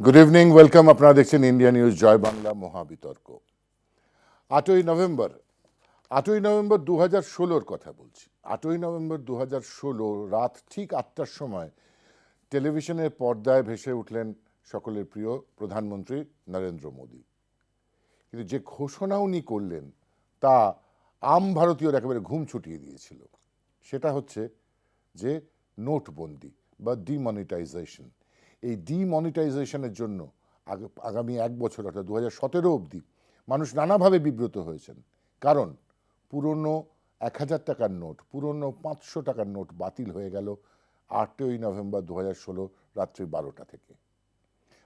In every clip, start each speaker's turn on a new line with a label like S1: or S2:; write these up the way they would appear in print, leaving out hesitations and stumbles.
S1: Good evening, welcome. আপনারা দেখছেন India news জয় Bangla মহাবিতর্ক। 8ই November 8ই November 2016-র কথা বলছি। 8ই নভেম্বর 2016 রাত ঠিক 8টার সময় টেলিভিশনের পর্দায় ভেসে উঠলেন সকলের প্রিয় প্রধানমন্ত্রী নরেন্দ্র মোদী। কিন্তু যে ঘোষণা উনি করলেন তা আম ভারতীয়র একেবারে ঘুম ছুটিয়ে দিয়েছিল। সেটা হচ্ছে যে নোটবন্দি বা ডিমনিটাইজেশন। এই ডিমনিটাইজেশনের জন্য আগামী 1 বছর অর্থাৎ 2017 অবধি মানুষ নানাভাবে বিব্রত হয়েছেন। কারণ পুরনো 1000 টাকার নোট, পুরনো 500 টাকার নোট বাতিল হয়ে গেল 8ই নভেম্বর 2016 রাত্রি 12টা থেকে।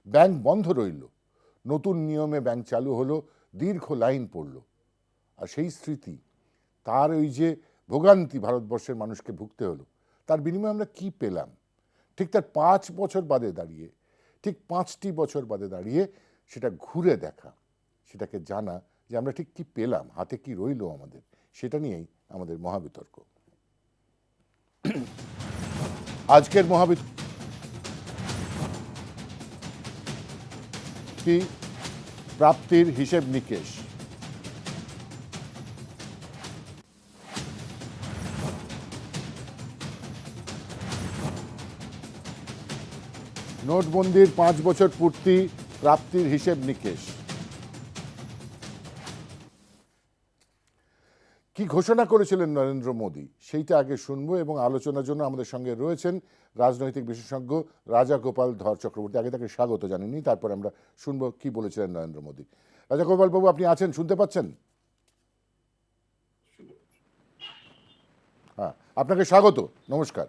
S1: ব্যাংক বন্ধ রইল, নতুন নিয়মে ব্যাংক চালু হলো, দীর্ঘ লাইন পড়ল। আর সেই স্মৃতি, তার ওই যে ভোগান্তি ভারতবর্ষের মানুষকে ভুগতে হলো, তার বিনিময়ে আমরা কি পেলাম? ঠিক তার 5 বছর বাদে দাঁড়িয়ে, ঠিক 5টি বছর বাদে দাঁড়িয়ে সেটা ঘুরে দেখা, সেটাকে জানা যে আমরা ঠিক কি পেলাম, হাতে কি রইল আমাদের, সেটা নিয়েই আমাদের মহাবিতর্ক। আজকের মহাবিতর্ক প্রাপ্তির হিসেব নিকেশ। নোটবন্দির 5 বছর পূর্তি, প্রাপ্তির হিসেব নিকেশ। কি ঘোষণা করেছিলেন নরেন্দ্র মোদী সেইটা আগে শুনবো, এবং আলোচনার জন্য আমাদের সঙ্গে রয়েছেন রাজনৈতিক বিশেষজ্ঞ রাজা গোপাল ধর চক্রবর্তী। আগে তাকে স্বাগত জানিনি, তারপর আমরা শুনবো কি বলেছিলেন নরেন্দ্র মোদী। রাজা গোপাল বাবু, আপনি আছেন, শুনতে পাচ্ছেন? হ্যাঁ, আপনাকে স্বাগত, নমস্কার।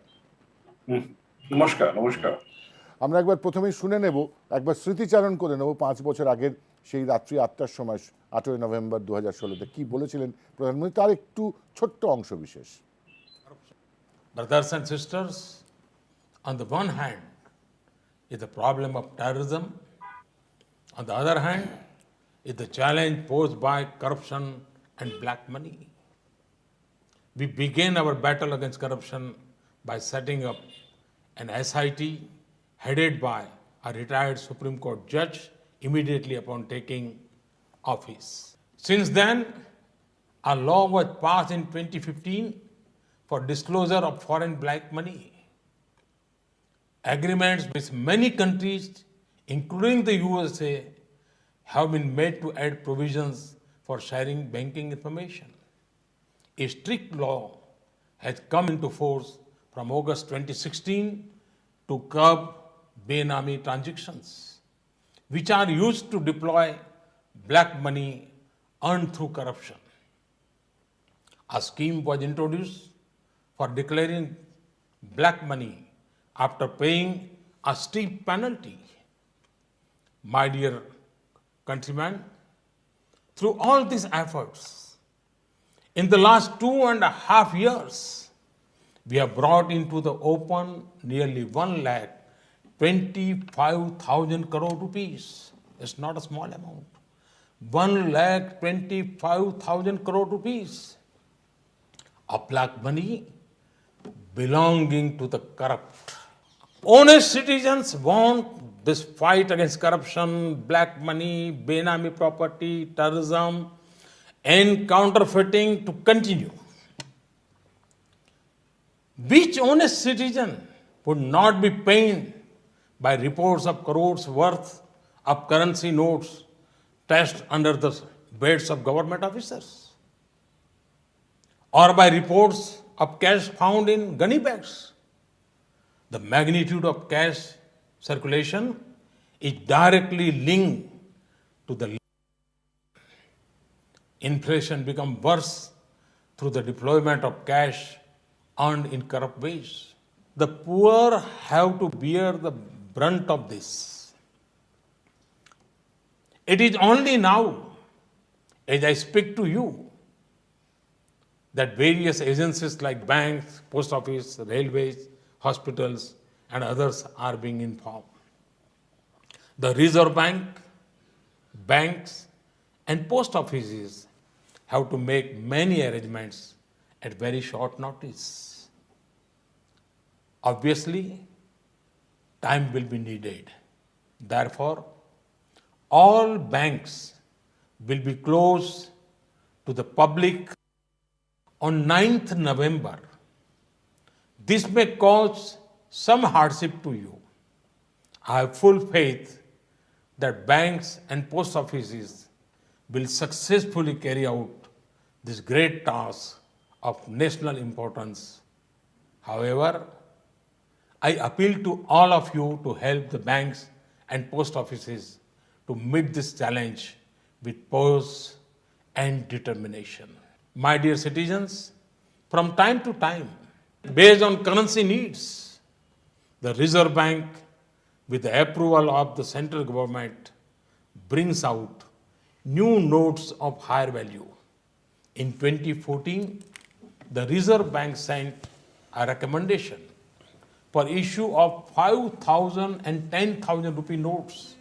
S2: নমস্কার। নমস্কার।
S1: আমরা একবার প্রথমেই শুনে নেব, একবার স্মৃতিচারণ করে নেব 5 বছর আগের সেই রাত্রি 8টার সময় 8ই নভেম্বর 2016-তে কি বলেছিলেন প্রধানমন্ত্রী, তার একটু ছোট্ট অংশ বিশেষ।
S3: Brothers and sisters, on the one hand is the problem of terrorism, on the other hand is the challenge posed by corruption and black money. We began our battle against corruption by setting up an SIT headed by a retired Supreme Court judge immediately upon taking office. Since then, a law was passed in 2015 for disclosure of foreign black money. Agreements with many countries, including the USA, have been made to add provisions for sharing banking information. A strict law has come into force from August 2016 to curb Benami transactions, which are used to deploy black money earned through corruption. A scheme was introduced for declaring black money after paying a steep penalty. My dear countrymen, through all these efforts, in the last 2.5 years, we have brought into the open nearly 1,25,000 crore rupees. It's not a small amount. 1,25,000 crore rupees of black money belonging to the corrupt. Honest citizens want this fight against corruption, black money, Benami property, terrorism, and counterfeiting to continue. Which honest citizen would not be pained by reports of crores worth of currency notes stashed under the beds of government officers? Or by reports of cash found in gunny bags? The magnitude of cash circulation is directly linked to the inflation become worse through the deployment of cash earned in corrupt ways. The poor have to bear the brunt of this. It is only now, as I speak to you, that various agencies like banks, post office, railways, hospitals, and others are being informed. The Reserve Bank, banks, and post offices have to make many arrangements at very short notice. Obviously, time will be needed. Therefore, all banks will be closed to the public on 9th November. This may cause some hardship to you. I have full faith that banks and post offices will successfully carry out this great task of national importance. However, I appeal to all of you to help the banks and post offices to meet this challenge with poise and determination. My dear citizens, from time to time, based on currency needs, the Reserve Bank, with the approval of the central government, brings out new notes of higher value. In 2014, the Reserve Bank sent a recommendation for issue of 5,000 and 10,000 rupee notes.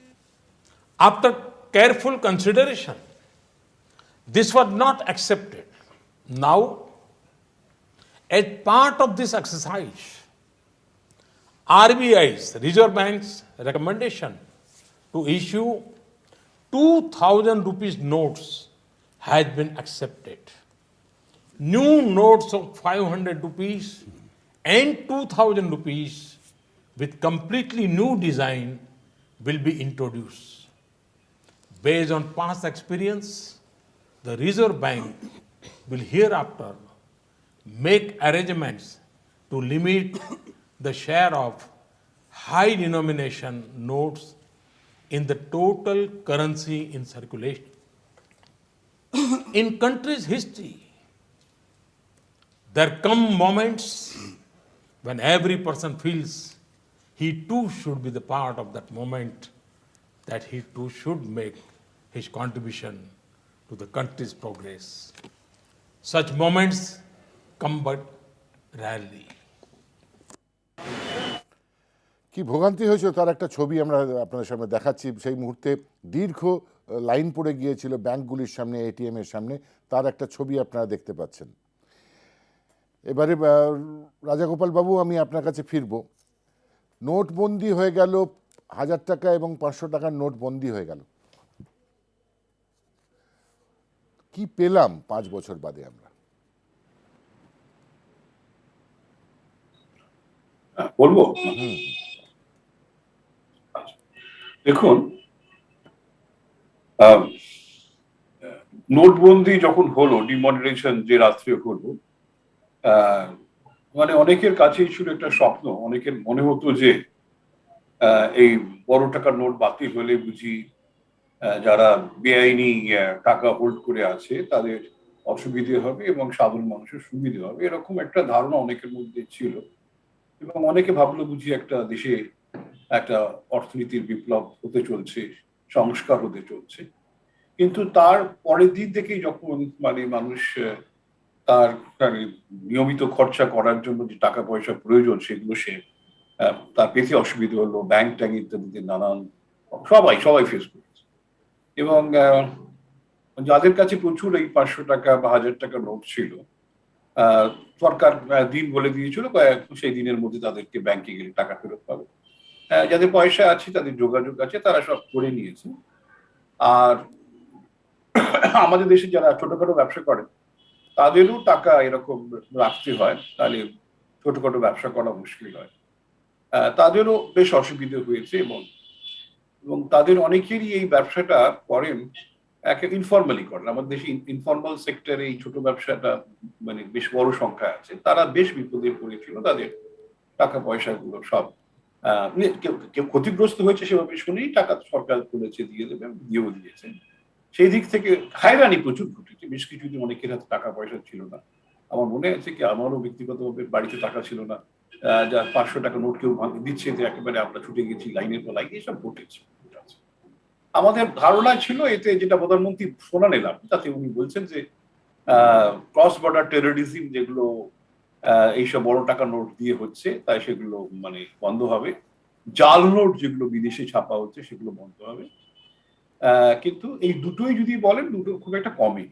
S3: After careful consideration, this was not accepted. Now, as part of this exercise, RBI's, Reserve Bank's recommendation to issue 2,000 rupees notes has been accepted. New notes of 500 rupees and 2,000 rupees with completely new design will be introduced. Based on past experience, the Reserve Bank will hereafter make arrangements to limit the share of high denomination notes in the total currency in circulation. In country's history, there come moments when every person feels he too should be the part of that moment, that he too should make his contribution to the country's progress. Such moments come but rarely.
S1: কি ভোগান্তি হয়েছিল তার একটা ছবি আমরা আপনাদের সামনে দেখাচ্ছি। সেই মুহূর্তে দীর্ঘ লাইন পড়ে গিয়েছিল ব্যাংকগুলির সামনে, এটিএম এর সামনে, তার একটা ছবি আপনারা দেখতে পাচ্ছেন। এবারে রাজাগোপাল বাবু, আমি আপনার কাছে ফিরব। নোটবন্দি হয়ে গেল, 1000 টাকা এবং 500 টাকার নোট বন্দি হয়ে গেল। কি পেলাম 5 বছর বাদে আমরা?
S2: বলবো, দেখুন, নোটবন্দি যখন হলো, ডিমনিটাইজেশন যে রাত্রে হলো, মানে অনেকের কাছেই ছিল একটা স্বপ্ন। অনেকের মনে হতো যে এই বড় টাকার নোট বাতিল হলে বুঝি যারা বেআইনি টাকা হোল্ড করে আছে তাদের অসুবিধে হবে এবং সাধারণ মানুষের সুবিধে হবে, এরকম একটা ধারণা অনেকের মধ্যে ছিল। এবং অনেকে ভাবলো বুঝি একটা দেশে একটা অর্থনীতির বিপ্লব হতে চলছে, সংস্কার হতে চলছে। কিন্তু তার পরের দিন থেকেই যখন মানে মানুষ তার নিয়মিত খরচা করার জন্য যে টাকা পয়সা প্রয়োজন সেগুলো সে তার পেতে অসুবিধা হলো, ব্যাংক ট্যাঙ্ক ইত্যাদিতে নানান সবাই ফেস করেছে। এবং যাদের কাছে প্রচুর এই 500 টাকা বা 1000 টাকার নোট ছিল, সরকার দিন বলে দিয়েছিল সেই দিনের মধ্যে তাদেরকে ব্যাংকে গেলে টাকা ফেরত পাবে। যাদের পয়সা আছে, তাদের যোগাযোগ আছে, তারা সব করে নিয়েছে। আর আমাদের দেশে যারা ছোটখাটো ব্যবসা করে তাদেরও টাকা এরকম রাখতে হয়, তাহলে ছোটখাটো ব্যবসা করা মুশকিল হয়। তাদেরও বেশ অসুবিধে হয়েছে এবং তাদের অনেকেরই এই ব্যবসাটা করেন ইনফর্মালি করেন। আমাদের দেশে ইনফর্মাল সেক্টরে এই ছোট ব্যবসাটা মানে বেশ বড় সংখ্যা আছে, তারা বেশ বিপদে পড়েছিল। তাদের টাকা পয়সা গুলো সব কেউ ক্ষতিগ্রস্ত হয়েছে সেভাবে শুনেই টাকা সরকার তুলেছে, দিয়ে দেবে, দিয়েও দিয়েছে। সেই দিক থেকে হয়রানি প্রচুর ঘটেছে। বেশ কিছুদিন অনেকের হাতে টাকা পয়সা ছিল না। আমার মনে আছে কি আমারও ব্যক্তিগতভাবে বাড়িতে টাকা ছিল না, যা 500 টাকা নোট কেউ দিচ্ছে যে একেবারে আমরা ছুটে গেছি লাইনের পর লাইন, এসব ঘটেছে। আমাদের ধারণা ছিল এতে, যেটা প্রধানমন্ত্রী শোনান এলাম, তাতে উনি বলছেন যে ক্রস বর্ডার টেরোরিজম যেগুলো এইসব বড় টাকা নোট দিয়ে হচ্ছে, তাই সেগুলো মানে বন্ধ হবে। জাল নোট যেগুলো বিদেশে ছাপা হচ্ছে সেগুলো বন্ধ হবে। কিন্তু এই দুটোই যদি বলেন, দুটো খুব একটা কমই।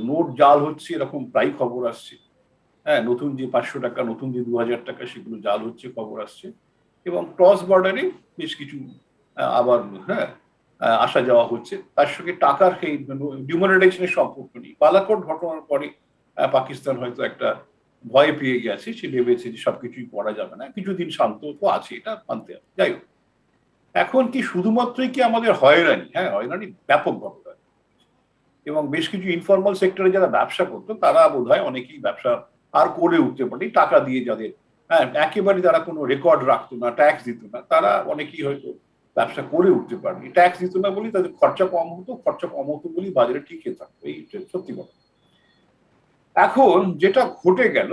S2: নোট জাল হচ্ছে এরকম প্রায় খবর আসছে। নতুন যে 500 টাকা, নতুন যে 2000 টাকা, সেগুলো জাল হচ্ছে খবর আসছে। এবং ক্রস বর্ডারে বেশ কিছু আবার হ্যাঁ আসা যাওয়া হচ্ছে। তার সঙ্গে টাকার সেই ডিমোনেটাইজেশনের সম্পর্ক নেই। বালাকোট ঘটনার পরে পাকিস্তান হয়তো একটা ভয় পেয়ে গেছে, সে ভেবেছে যে সবকিছুই করা যাবে না, কিছুদিন শান্ত তো আছে, এটা মানতে হবে। যাই হোক, এখন কি শুধুমাত্রই কি আমাদের হয়রানি? হ্যাঁ, হয়রানি ব্যাপকভাবে হয়। এবং বেশ কিছু ইনফর্মাল সেক্টরে যারা ব্যবসা করতো তারা বোধহয় অনেকেই ব্যবসা আর করে উঠতে পারে টাকা দিয়ে, যাদের হ্যাঁ একেবারে যারা কোনো রেকর্ড রাখতো না, ট্যাক্স দিত না, তারা অনেকেই হয়তো ব্যবসা করে উঠতে পারেনি। ট্যাক্স দিত না বলি তাদের খরচা কম হতো বলি বাজারে টিকে থাকতো, এই সত্যি কথা। এখন যেটা ঘটে গেল,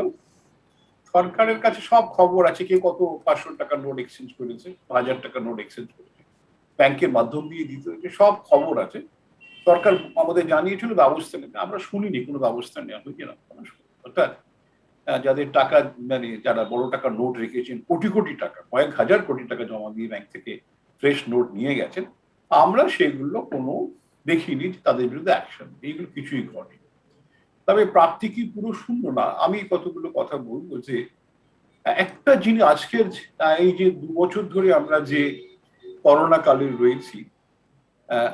S2: সরকারের কাছে সব খবর আছে, কে কত 500 টাকার নোট এক্সচেঞ্জ করেছে, 1000 টাকার নোট এক্সচেঞ্জ করেছে, ব্যাংকের মাধ্যম দিয়ে দিতে হয়েছে, সব খবর আছে। সরকার আমাদের জানিয়েছিল ব্যবস্থা নেবে, আমরা শুনিনি কোনো ব্যবস্থা নেওয়া হয়েছে না। অর্থাৎ যাদের টাকা মানে যারা বড় টাকার নোট রেখেছেন, কোটি কোটি টাকা, কয়েক হাজার কোটি টাকা জমা দিয়ে ব্যাংক থেকে ফ্রেশ নোট নিয়ে গেছেন, আমরা সেগুলো কোনো দেখিনি তাদের বিরুদ্ধে অ্যাকশন, এইগুলো কিছুই ঘটে। তবে প্রাপ্তি কি পুরো শূন্য না? আমি কতগুলো কথা বলবো যে একটা জিনিস আজকের এই যে 2 বছর ধরে আমরা যে করোনা কালে রয়েছি,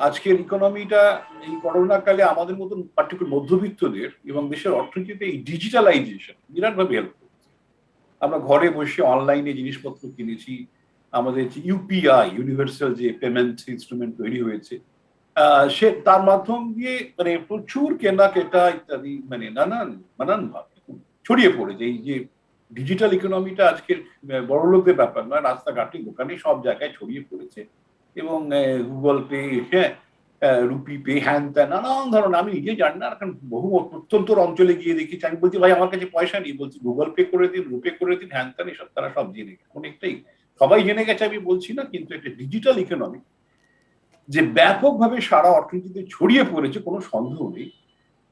S2: আজকের ইকোনমিটা এই করোনা কালে আমাদের মতন পার্টিকুলার মধ্যবিত্তদের এবং দেশের অর্থনীতিতে এই ডিজিটালাইজেশন বিরাটভাবে হেল্প করছে। আমরা ঘরে বসে অনলাইনে জিনিসপত্র কিনেছি, আমাদের যে ইউপিআই ইউনিভার্সাল যে পেমেন্ট ইনস্ট্রুমেন্ট তৈরি হয়েছে, সে তার মাধ্যম দিয়ে মানে প্রচুর কেনাকাটা ইত্যাদি মানে নানান ভাবে ছড়িয়ে পড়েছে। এই যে ডিজিটাল ইকোনমিটা আজকের বড়লোকদের ব্যাপার নয়, রাস্তাঘাটে দোকানে সব জায়গায় ছড়িয়ে পড়েছে। এবং গুগল পে, হ্যাঁ, রুপি পে, হ্যান ত্যান নানান ধরনের, আমি নিজে জানি না, কারণ বহু প্রত্যন্ত অঞ্চলে গিয়ে দেখেছি, আমি বলছি ভাই আমার কাছে পয়সা নেই, বলছি গুগল পে করে দিন, রুপে করে দিন, হ্যান ত্যান, এসব তারা সব জেনে গেছে। অনেকটাই সবাই জেনে গেছে আমি বলছি না, কিন্তু একটা ডিজিটাল ইকোনমি যে ব্যাপকভাবে সারা অর্থনীতিতে ছড়িয়ে পড়েছে কোনো সন্দেহ নেই।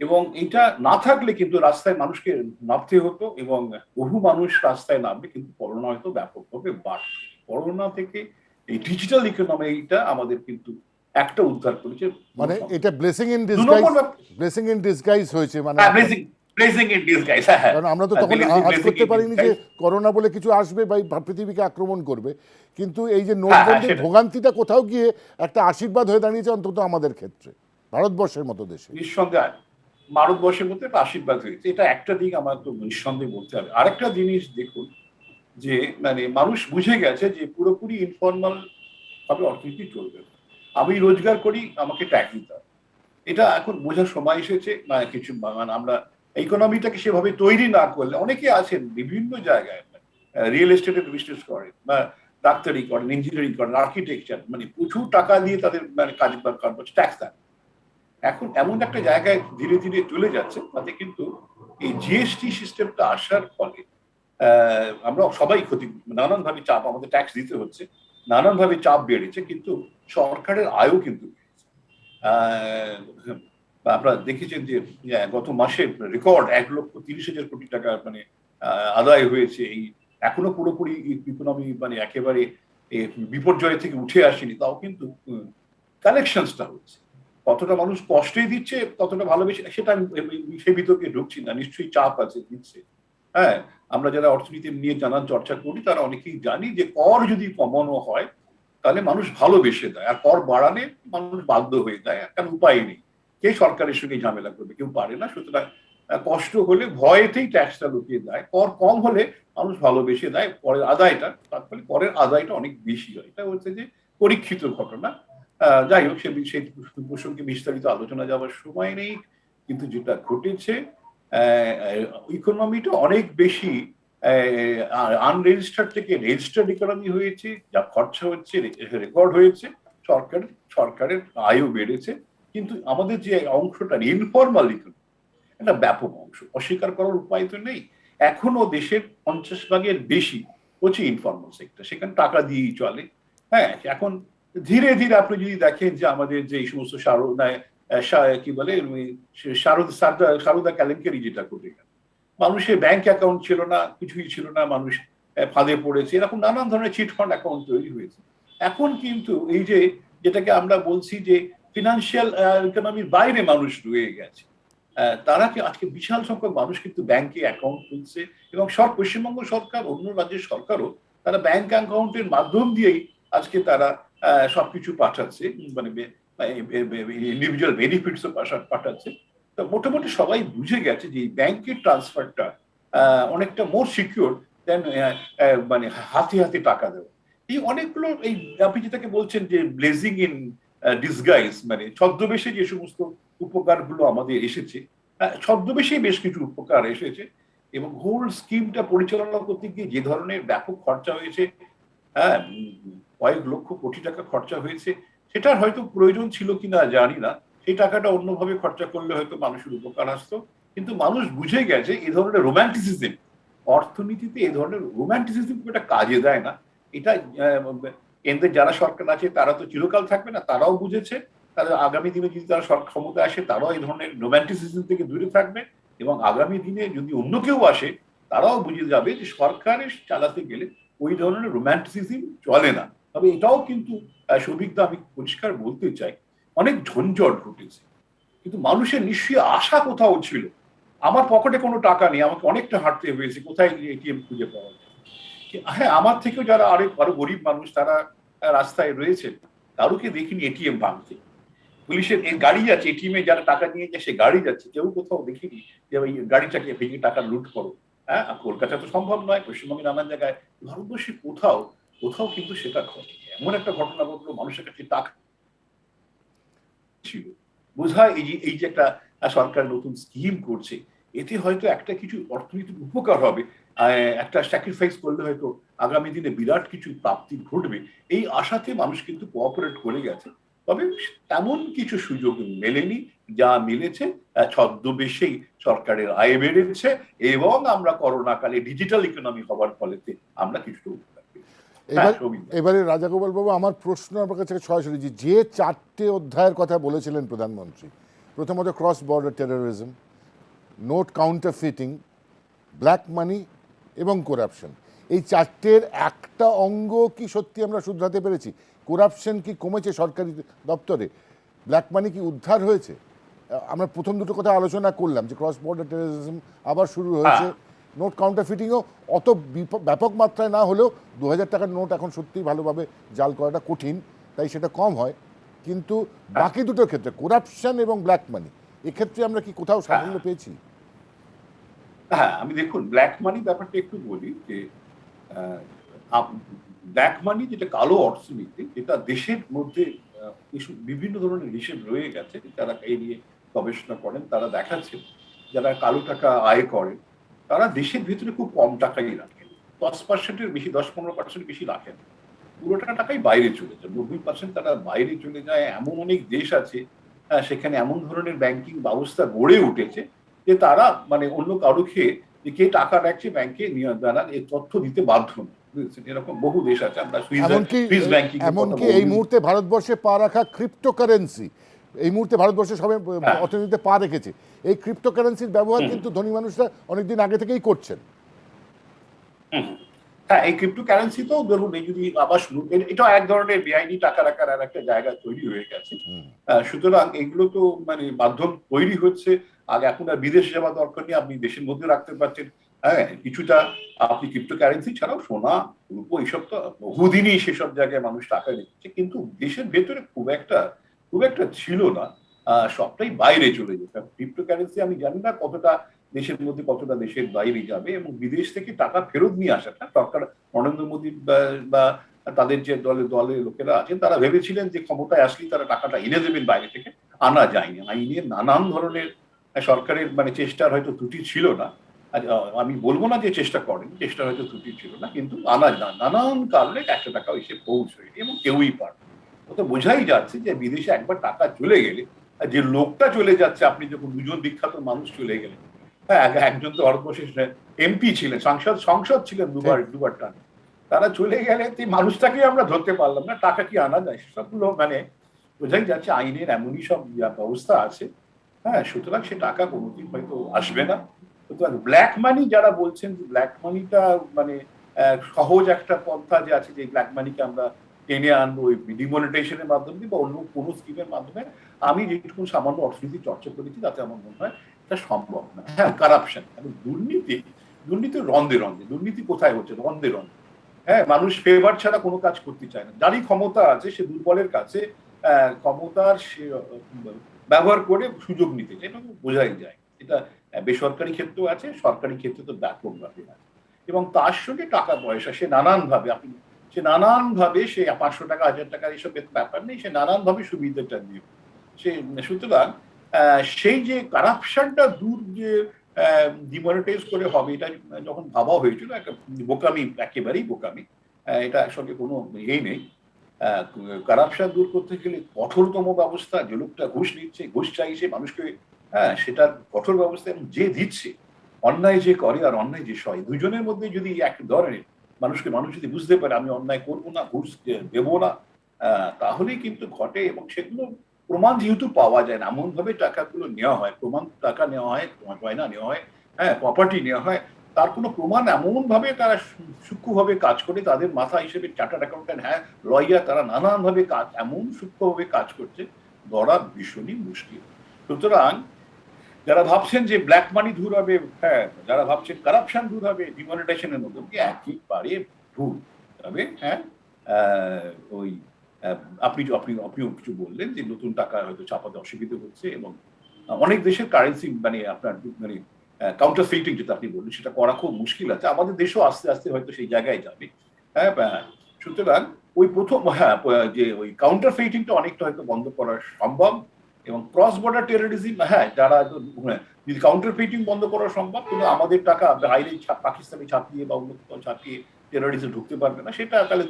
S2: এবং এটা না থাকলে কিন্তু রাস্তায় মানুষকে নামতে হতো, এবং বহু মানুষ রাস্তায় নামবে, কিন্তু করোনা হয়তো ব্যাপকভাবে বাড়বে। করোনা থেকে এই ডিজিটাল ইকোনমিটা আমাদের কিন্তু একটা উদ্ধার করেছে।
S1: মানে এটা ব্লেসিং ইন
S2: 2 নম্বর
S1: ডিসগাইজ হয়েছে, মানে
S2: ব্লেসিং ইন ডিসগাইজ। হ্যাঁ,
S1: কারণ আমরা তো তখন আজ করতে পারিনি যে করোনা বলে কিছু আসবে বা পৃথিবীকে আক্রমণ করবে, কিন্তু এই যে নোটবন্দির ভোগান্তিটা কোথাও গিয়ে একটা আশীর্বাদ হয়ে দাঁড়িয়েছে, অন্তত আমাদের ক্ষেত্রে, ভারতবর্ষের মতো দেশে।
S2: নিঃসন্দেহে ভারতবর্ষের মধ্যে একটা আশীর্বাদ হয়েছে, এটা একটা দিক আমার তো নিঃসন্দেহে বলতে হবে। আরেকটা জিনিস দেখুন, যে মানে মানুষ বুঝে গেছে যে পুরোপুরি ইনফর্মাল ভাবে অর্থনীতি চলবে। আমি রোজগার করি, আমাকে ট্যাক্স দিতে হবে, এটা এখন বোঝার সময় এসেছে। কিছু মানে আমরা ইকোনমিটাকে সেভাবে তৈরি না করলে, অনেকে আছেন বিভিন্ন জায়গায় রিয়েল এস্টেটের বিজনেস করেন, বা ডাক্তারি করেন, ইঞ্জিনিয়ারিং করেন, আর্কিটেকচার, মানে প্রচুর টাকা দিয়ে তাদের মানে কাজ করছে, ট্যাক্স দেন। এখন এমন একটা জায়গায় ধীরে ধীরে চলে যাচ্ছে, তাতে কিন্তু এই জিএসটি সিস্টেমটা আসার ফলে আমরা সবাই ক্ষতি, নানান ভাবে চাপ, আমাদের ট্যাক্স দিতে হচ্ছে, নানান ভাবে চাপ বেড়েছে, কিন্তু সরকারের আয়ও কিন্তু আপনারা দেখেছেন যে গত মাসে রেকর্ড 1,30,000 কোটি টাকা মানে আদায় হয়েছে। এই এখনো পুরোপুরি ইকোনমি মানে একেবারে বিপর্যয় থেকে উঠে আসেনি, তাও কিন্তু কালেকশনসটা হচ্ছে। কতটা মানুষ কষ্টই দিচ্ছে, কতটা ভালোবেসে, সেটা আমি সে বিতর্কে ঢুকছি না, নিশ্চয়ই চাপ আছে, দিচ্ছে। হ্যাঁ, আমরা যারা অর্থনীতি নিয়ে জানার চর্চা করি তারা অনেকেই জানি যে কর যদি কমানো হয় তাহলে মানুষ ভালোবেসে দেয়, আর কর বাড়ালে মানুষ বাধ্য হয়ে যায়, কারণ উপায় নেই, কে সরকারের সঙ্গে ঝামেলা করবে, কেউ পারে না। সুতরাং কষ্ট হলে ভয়েতেই ট্যাক্সটা লুকিয়ে দেয়, কর কম হলে মানুষ ভালোবেসে দেয় করের আদায়টা, তার ফলে করের আদায়টা অনেক বেশি হয়। এটা হচ্ছে যে পরীক্ষিত ঘটনা। যাই হোক, সেই প্রসঙ্গে বিস্তারিত আলোচনা যাওয়ার সময় নেই, কিন্তু যেটা ঘটেছে, ইকোনমিটা অনেক বেশি আনরেজিস্টার্ড থেকে রেজিস্টার্ড ইকোনমি হয়েছে, যা খরচা হচ্ছে রেকর্ড হয়েছে, সরকারের আয়ও বেড়েছে, কিন্তু আমাদের যে অংশটা ইনফর্মাল ইকোনমি, একটা ব্যাপক অংশ, অস্বীকার করার উপায় তো নেই। এখনো দেশের 50% বেশি হচ্ছে ইনফর্মাল সেক্টর, সেখানে টাকা দিয়েই চলে। হ্যাঁ, এখন ধীরে ধীরে আপনি যদি দেখেন যে আমাদের যে এই সমস্ত কি বলে সারদা কেলেঙ্কারি যেটা ঘটে গেল, মানুষের ব্যাংক অ্যাকাউন্ট ছিল না, কিছুই ছিল না, মানুষ ফাঁদে পড়েছে, এরকম নানান ধরনের চিটফান্ড অ্যাকাউন্ট তৈরি হয়েছে। এখন কিন্তু এই যে যেটাকে আমরা বলছি যে ফিনান্সিয়াল ইকোনমির বাইরে মানুষ রয়ে গেছে, তারা কি আজকে বিশাল সংখ্যক মানুষ কিন্তু ব্যাংকে অ্যাকাউন্ট খুলছে, এবং পশ্চিমবঙ্গ সরকার, অন্য রাজ্যের সরকারও তারা ব্যাংক অ্যাকাউন্টের মাধ্যম দিয়েই আজকে তারা সবকিছু পাঠাচ্ছে, মানে ইন্ডিভিজুয়াল বেনিফিটসও পাঠাচ্ছে। তো মোটামুটি সবাই বুঝে গেছে যে এই ব্যাংকের ট্রান্সফারটা অনেকটা মোর সিকিউর দেন মানে হাতে হাতে টাকা দেওয়া। এই অনেকগুলো, এই আপনি যেটাকে বলছেন যে ব্লেজিং ইন ডিসগাইজ, মানে ছদ্মবেশে যে সমস্ত উপকারগুলো আমাদের এসেছে, ছদ্মবেশে বেশ কিছু উপকার এসেছে, এবং হোল স্কিমটা পরিচালনা করতে গিয়ে যে ধরনের ব্যাপক খরচা হয়েছে, হ্যাঁ, কয়েক লক্ষ কোটি টাকা খরচা হয়েছে, সেটার হয়তো প্রয়োজন ছিল কিনা জানি না। সেই টাকাটা অন্যভাবে খরচা করলে হয়তো মানুষের উপকার আসতো। কিন্তু মানুষ বুঝে গেছে এই ধরনের রোম্যান্টিসিজম, অর্থনীতিতে এই ধরনের রোম্যান্টিসিজম একটা কাজে দেয় না। এটা কেন্দ্রের যারা সরকার আছে তারা তো চিরকাল থাকবে না, তারাও বুঝেছে। তারা আগামী দিনে যদি তারা ক্ষমতা আসে, তারাও এই ধরনের রোম্যান্টিসিজম থেকে দূরে থাকবে, এবং আগামী দিনে যদি অন্য কেউ আসে, তারাও বুঝে যাবে যে সরকারের চালাতে গেলে ওই ধরনের রোম্যান্টিসিজম চলে না। তবে এটাও কিন্তু সৌভিকদা, আমি পরিষ্কার বলতে চাই, অনেক ঝঞ্ঝট ঘটেছে, কিন্তু মানুষের নিশ্চয়ই আশা কোথাও ছিল। আমার পকেটে কোনো টাকা নেই, আমাকে অনেকটা হাঁটতে হয়েছে, কোথায় এটিএম খুঁজে পাওয়া যায়। হ্যাঁ, আমার থেকেও যারা আরো গরিব মানুষ, তারা রাস্তায় রয়েছেন, কারোকে দেখিনি এটিএম ভাঙতে। পুলিশের এই গাড়ি যাচ্ছে, এটিএম এ যারা টাকা নিয়ে যায় সে গাড়ি যাচ্ছে, কেউ কোথাও দেখিনি যে ওই গাড়িটাকে ভেঙে টাকা লুট করো। হ্যাঁ, কলকাতা তো সম্ভব নয়, পশ্চিমবঙ্গের নানান জায়গায়, ভারতবর্ষে কোথাও কোথাও কিন্তু সেটা ঘটে। এমন একটা ঘটনা ঘটলো, মানুষের কাছে টাকা ছিল। বোঝায় এই যে একটা সরকার নতুন স্কিম করছে, এতে হয়তো একটা কিছু অর্থনৈতিক উপকার হবে, একটা স্যাক্রিফাইস করলে হয়তো আগামী দিনে বিরাট কিছু প্রাপ্তি ঘটবে, এই আশাতে মানুষ কিন্তু কোঅপারেট করে গেছে। তবে তেমন কিছু সুযোগ মেলেনি, যা মিলেছে ছদ্মবেশেই সরকারের আয় বেড়েছে, এবং আমরা করোনাকালে ডিজিটাল ইকোনমি হওয়ার ফলেতে আমরা কিছু উপকার পেয়েছি।
S1: এবার এবারে রাজাগোপাল বাবু, আমার প্রশ্ন আপনার কাছে সরাসরি, যে চারটে অধ্যায়ের কথা বলেছিলেন প্রধানমন্ত্রী, প্রথমত cross border terrorism, note counterfeiting, black money এবং করাপশন, এই চারটের একটা অঙ্গ কি সত্যি আমরা শুধরাতে পেরেছি? করাপশন কি কমেছে সরকারি দপ্তরে? ব্ল্যাক মানি কি উদ্ধার হয়েছে? আমরা প্রথম দুটো কথা আলোচনা করলাম যে ক্রস বর্ডার টেরোরিজম আবার শুরু হয়েছে, নোট কাউন্টারফিটিংও অত ব্যাপক মাত্রায় না হলেও 2000 টাকার নোট এখন সত্যিই ভালোভাবে জাল করাটা কঠিন, তাই সেটা কম হয়। কিন্তু বাকি দুটোর ক্ষেত্রে, করাপশন এবং ব্ল্যাক মানি, এক্ষেত্রে আমরা কি কোথাও সাফল্য পেয়েছি?
S2: হ্যাঁ, আমি দেখুন ব্ল্যাক মানি ব্যাপারটা একটু বলি যে ব্ল্যাক মানি যেটা কালো অর্থনীতি, যেটা দেশের মধ্যে বিভিন্ন ধরনের হিসেব রয়ে গেছে, যারা এই নিয়ে গবেষণা করেন তারা দেখাচ্ছেন, যারা কালো টাকা আয় করেন তারা দেশের ভিতরে খুব কম টাকাই রাখেন, 10%-এর বেশি, 10-15% বেশি রাখেন, পুরোটা টাকাই বাইরে চলে যায়, 90% তারা বাইরে চলে যায়। এমন অনেক দেশ আছে সেখানে এমন ধরনের ব্যাংকিং ব্যবস্থা গড়ে উঠেছে যে তারা মানে অন্য কারোকে কে টাকা রাখছে ব্যাংকে তারা এই তথ্য দিতে বাধ্য নয়। বুঝেছেন, এরকম বহু দেশ আছে। আমরা সুইস ব্যাংকিং,
S1: এমনকি এই মুহূর্তে ভারতবর্ষে পা রাখা ক্রিপ্টোকারেন্সি, এই মুহূর্তে ভারতবর্ষে সবাই অর্থনীতিতে পা রেখেছে, এই ক্রিপ্টোকারেন্সির ব্যবহার কিন্তু ধনী মানুষরা অনেকদিন আগে থেকেই করছেন।
S2: হ্যাঁ, এই ক্রিপ্টো কারেন্সি তো ধরুন, এই যদি আবার শুরু, এটা এক ধরনের বেআইনি টাকা রাখার আর একটা জায়গা তৈরি হয়ে গেছে। সুতরাং এগুলো তো মানে মাধ্যম তৈরি হচ্ছে। আগে এখন আর বিদেশে যাওয়া দরকার নেই, আপনি দেশের মধ্যে রাখতে পারছেন। হ্যাঁ, কিছুটা আপনি ক্রিপ্টো কারেন্সি ছাড়াও সোনা, রূপো, এইসব তো বহুদিনই সেসব জায়গায় মানুষ টাকা রেখেছে, কিন্তু দেশের ভেতরে খুব একটা ছিল না। সবটাই বাইরে চলে যেত। ক্রিপ্টো কারেন্সি আমি জানি না কতটা দেশের মধ্যে, কতটা দেশের বাইরে যাবে, এবং বিদেশ থেকে টাকা ফেরত নিয়ে আসাটা সরকার, নরেন্দ্র মোদী বা তাদের যে দলের লোকেরা আছেন, তারা ভেবেছিলেন যে ক্ষমতায় আসলেই তারা টাকাটা এনে দেবেন বাইরে থেকে, আনা যায়নি। আইনের নানান ধরনের সরকারের মানে চেষ্টার হয়তো ত্রুটি ছিল না, আমি বলবো না যে চেষ্টা করেন, চেষ্টার হয়তো ত্রুটি ছিল না, কিন্তু নানান কারণে 100 টাকা এসে পৌঁছয়নি, এবং কেউই পারবে। তো বোঝাই যাচ্ছে যে বিদেশে একবার টাকা চলে গেলে, যে লোকটা চলে যাচ্ছে, আপনি যখন দুজন বিখ্যাত মানুষ চলে গেলেন, হ্যাঁ, একজন তো ভারতবর্ষের এমপি ছিলেন, সংসদ ছিলেন দুবার টান, তারা চলে গেলে মানুষটাকে আমরা ধরতে পারলাম না, টাকা কি আনা যায়, সবগুলো মানে বোঝাই যাচ্ছে আইনের এমনই সব ব্যবস্থা আছে। হ্যাঁ, সুতরাং সে টাকা কোনোদিন হয়তো আসবে না। সুতরাং ব্ল্যাক মানি যারা বলছেন, ব্ল্যাক মানিটা মানে সহজ একটা পন্থা যে আছে, যে ব্ল্যাক মানিকে আমরা টেনে আনবো ওই ডিমনিটাইজেশনের মাধ্যমে বা অন্য কোনো স্কিমের মাধ্যমে, আমি যেটুকু সামান্য অর্থনীতি চর্চা করেছি তাতে আমার মনে হয় এটা সম্ভব না। হ্যাঁ, কারাপশন এবং দুর্নীতি রন্ধে রন্ধে, দুর্নীতি কোথায় হচ্ছে? রন্ধে রন্ধে। হ্যাঁ, মানুষ ফেভার ছাড়া কোনো কাজ করতে চায় না। যারই ক্ষমতা আছে সে দুর্বলের কাছে ক্ষমতার সে ব্যবহার করে সুযোগ নিতে চায়, এটা তো বোঝাই যায়। এটা বেসরকারি ক্ষেত্রেও আছে, সরকারি ক্ষেত্রে তো ব্যাপকভাবে আছে। এবং তার সঙ্গে টাকা পয়সা সে নানানভাবে সে 500 টাকা 1000 টাকা এসব ব্যাপার নেই, সে নানানভাবে সুবিধাটা দিয়ে সে সুতরাং সেই যে কারাপশনটা দূর যে ডিমনিটাইজ করে হবে, এটা যখন ভাবা হয়েছিল একটা বোকামি, একেবারেই বোকামি। এটার সঙ্গে কোনো ইয়েই নেই। কারাপশন দূর করতে গেলে কঠোরতম ব্যবস্থা, যে লোকটা ঘুষ নিচ্ছে, ঘুষ চাইছে মানুষকে, সেটার কঠোর ব্যবস্থা, এবং যে দিচ্ছে, অন্যায় যে করে আর অন্যায় যে সয়, দুজনের মধ্যে যদি এক ধরনের মানুষ যদি বুঝতে পারে আমি অন্যায় করব না, ঘুষ দেব না, তাহলেই কিন্তু ঘটে। এবং সেগুলো প্রমাণ যেহেতু পাওয়া যায় না, এমন ভাবে টাকাগুলো নেওয়া হয়, প্রমাণ টাকা নেওয়া হয়, গয়না নেওয়া হয়, প্রপার্টি নেওয়া হয়, তার কোনো প্রমাণ এমন ভাবে তারা সূক্ষ্মভাবে কাজ করে, তাদের মাথা হিসেবে চার্টার্ড অ্যাকাউন্টেন্ট, লয়ার, তারা নানানভাবে কাজ এমন সূক্ষ্মভাবে কাজ করছে, ধরা ভীষণই মুশকিল। সুতরাং যারা ভাবছেন যে ব্ল্যাক মানি দূর হবে, যারা ভাবছেন কারাপশন দূর হবে ডিমনিটাইজেশনের মধ্যে দিয়ে, একেবারে ভুল। তবে ওই আপনিও কিছু বললেন যে নতুন টাকা হয়তো ছাপাতে অসুবিধা হচ্ছে, এবং অনেক দেশের কারেন্সি মানে আপনার মানে কাউন্টারফেইটিং যেটা আপনি বললেন, সেটা করা খুব মুশকিল আছে। আমাদের দেশও আস্তে আস্তে হয়তো সেই জায়গায় যাবে। সুতরাং ওই প্রথম যে ওই কাউন্টারফেইটিংটা অনেকটা হয়তো বন্ধ করা সম্ভব, এবং ক্রস বর্ডার টেরোরিজম, যারা যদি কাউন্টারফেইটিং বন্ধ করা সম্ভব, কিন্তু আমাদের টাকা বাইরে পাকিস্তানে ছাপিয়ে বা অন্য কোথাও ছাপিয়ে টেরোরিজম ঢুকতে পারবে না, সেটা তাহলে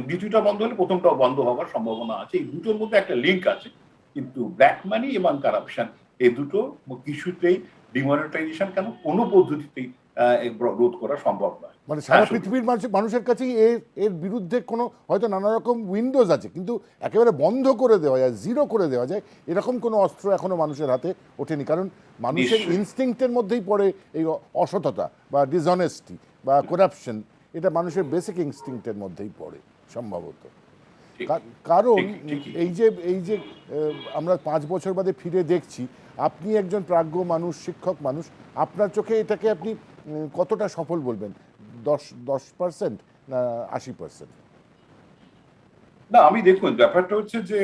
S2: দ্বিতীয়টা বন্ধ হলে প্রথমটাও বন্ধ হওয়ার সম্ভাবনা আছে। এই দুটোর মধ্যে একটা লিঙ্ক আছে, কিন্তু ব্ল্যাক মানি এবং কারাপশন এই দুটো কিছুতেই ডিমনিটাইজেশন কেন কোনো পদ্ধতিতেই রোধ করা সম্ভব নয়।
S1: মানে সারা পৃথিবীর মানুষের কাছেই এর বিরুদ্ধে কোনো হয়তো নানা রকম উইন্ডোজ আছে, কিন্তু একেবারে বন্ধ করে দেওয়া যায়, জিরো করে দেওয়া যায়, এরকম কোনো অস্ত্র এখনো মানুষের হাতে ওঠেনি। কারণ মানুষের ইনস্টিংক্টের মধ্যেই পড়ে এই অসততা বা ডিসঅনেস্টি বা করাপশন, এটা মানুষের বেসিক ইনস্টিংক্টের মধ্যেই পড়ে সম্ভবত। কারণ এই যে আমরা 5 বছর বাদে ফিরে দেখছি, আপনি একজন প্রাজ্ঞ মানুষ, শিক্ষক মানুষ, আপনার চোখে এটাকে আপনি কতটা সফল বলবেন? 10% না 80%?
S2: না, আমি দেখুন, ব্যাপারটা হচ্ছে যে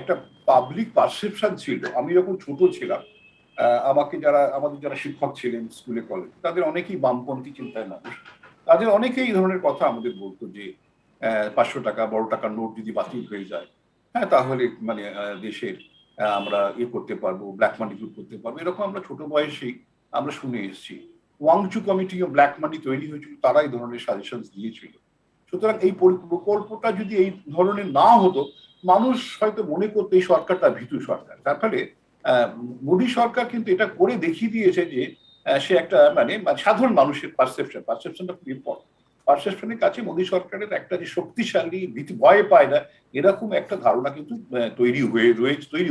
S2: একটা পাবলিক পারসেপশন ছিল। আমি যখন ছোট ছিলাম, আমাদের যারা শিক্ষক ছিলেন স্কুলে কলেজে, তাদের অনেকেই বামপন্থী চিন্তায় মানুষ। তাদের অনেকেই এই ধরনের কথা আমাদের বলতো যে 500 টাকা, বড় টাকার নোট যদি বাতিল হয়ে যায়, তাহলে মানে দেশের আমরা করতে পারবো, ব্ল্যাক মানি দূর করতে পারবো, এরকম আমরা ছোট বয়সেই আমরা শুনে এসেছি। ওয়াংচু কমিটি ও ব্ল্যাক মানি তৈরি হয়েছিল, তারা এই ধরনের সাজেশন দিয়েছিল। সুতরাং এই প্রকল্পটা যদি এই ধরনের না হতো, মানুষ হয়তো মনে করতো এই সরকারটা ভীতু সরকার। তার ফলে মোদী সরকার কিন্তু এটা করে দেখিয়ে দিয়েছে যে সে একটা মানে সাধারণ মানুষের পারসেপশনটা খুব ইম্পর্টেন্ট। পারসেপশনের কাছে মোদী সরকারের একটা যে শক্তিশালী, ভীতি, ভয় পায় না, এরকম একটা ধারণা কিন্তু তৈরি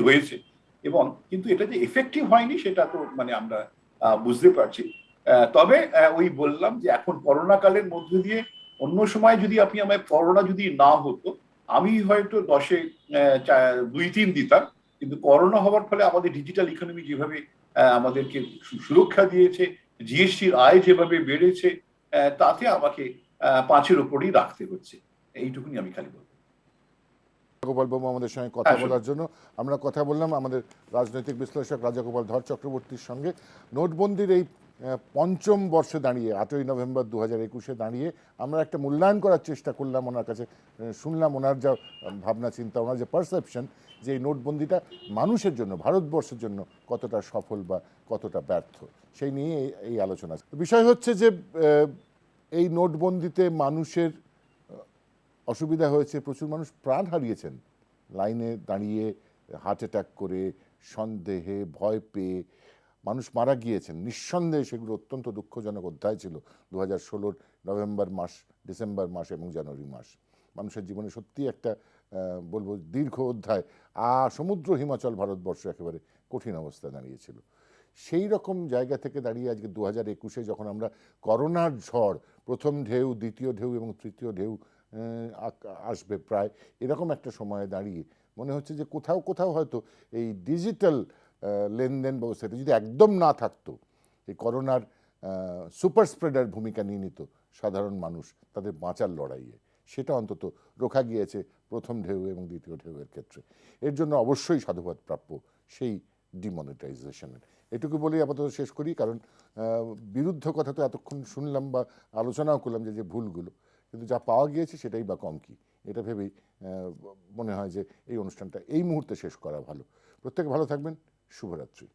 S2: হয়েছে। এবং কিন্তু এটা যে এফেক্টিভ হয়নি, সেটা তো মানে আমরা বুঝতে পারছি। তবে ওই বললাম যে এখন করোনা কালের মধ্যে দিয়ে, অন্য সময় যদি আপনি আমায় করোনা যদি না হতো, আমি হয়তো 10-এ 2-3 দিতাম, কিন্তু করোনা হওয়ার ফলে আমাদের ডিজিটাল ইকোনমি যেভাবে আমাদেরকে সুরক্ষা দিয়েছে, জিএসটির আয় যেভাবে বেড়েছে, তাতে আমাকে 5-এর উপরেই রাখতে হচ্ছে। এইটুকুনি আমি খালি বলবো।
S1: রাজাগোপাল বাবু আমাদের সঙ্গে কথা বলার জন্য। আমরা কথা বললাম আমাদের রাজনৈতিক বিশ্লেষক রাজাগোপাল ধর চক্রবর্তীর সঙ্গে। নোটবন্দির এই 5ম বর্ষে দাঁড়িয়ে, 8ই নভেম্বর 2021-এ দাঁড়িয়ে আমরা একটা মূল্যায়ন করার চেষ্টা করলাম ওনার কাছে, শুনলাম ওনার যা ভাবনা চিন্তা, ওনার যে পারসেপশন, যে এই নোটবন্দিটা মানুষের জন্য, ভারতবর্ষের জন্য কতটা সফল বা কতটা ব্যর্থ, সেই নিয়ে এই আলোচনা। বিষয় হচ্ছে যে এই নোটবন্দিতে মানুষের অসুবিধা হয়েছে, প্রচুর মানুষ প্রাণ হারিয়েছেন লাইনে দাঁড়িয়ে, হার্ট অ্যাটাক করে, সন্দেহে, ভয় পেয়ে মানুষ মারা গিয়েছেন। নিঃসন্দেহে সেগুলো অত্যন্ত দুঃখজনক অধ্যায় ছিল 2016 নভেম্বর মাস, ডিসেম্বর মাস এবং জানুয়ারি মাস। মানুষের জীবনে সত্যি একটা বলবো দীর্ঘ অধ্যায়। সমুদ্র হিমাচল ভারতবর্ষ একেবারে কঠিন অবস্থায় দাঁড়িয়েছিল। সেই রকম জায়গা থেকে দাঁড়িয়ে আজকে 2021-এ যখন আমরা করোনার ঝড়, প্রথম ঢেউ, দ্বিতীয় ঢেউ এবং তৃতীয় ঢেউ আসবে প্রায়, এরকম একটা সময়ে দাঁড়িয়ে মনে হচ্ছে যে কোথাও কোথাও হয়তো এই ডিজিটাল লেনদেন ব্যবস্থাটা যদি একদম না থাকতো, এই করোনার সুপার স্প্রেডার ভূমিকা নিয়ে নিত, সাধারণ মানুষ তাদের বাঁচার লড়াইয়ে, সেটা অন্তত রোখা গিয়েছে প্রথম ঢেউ এবং দ্বিতীয় ঢেউয়ের ক্ষেত্রে। এর জন্য অবশ্যই সাধুবাদ প্রাপ্য সেই ডিমনিটাইজেশনের। এটুকু বলেই আপাতত শেষ করি, কারণ বিরুদ্ধ কথা তো এতক্ষণ শুনলাম বা আলোচনাও করলাম যে ভুলগুলো, কিন্তু যা পাওয়া গিয়েছে সেটাই বা কম কি, এটা ভেবেই মনে হয় যে এই অনুষ্ঠানটা এই মুহূর্তে শেষ করা ভালো। প্রত্যেকে ভালো থাকবেন, শুভরাত্রি।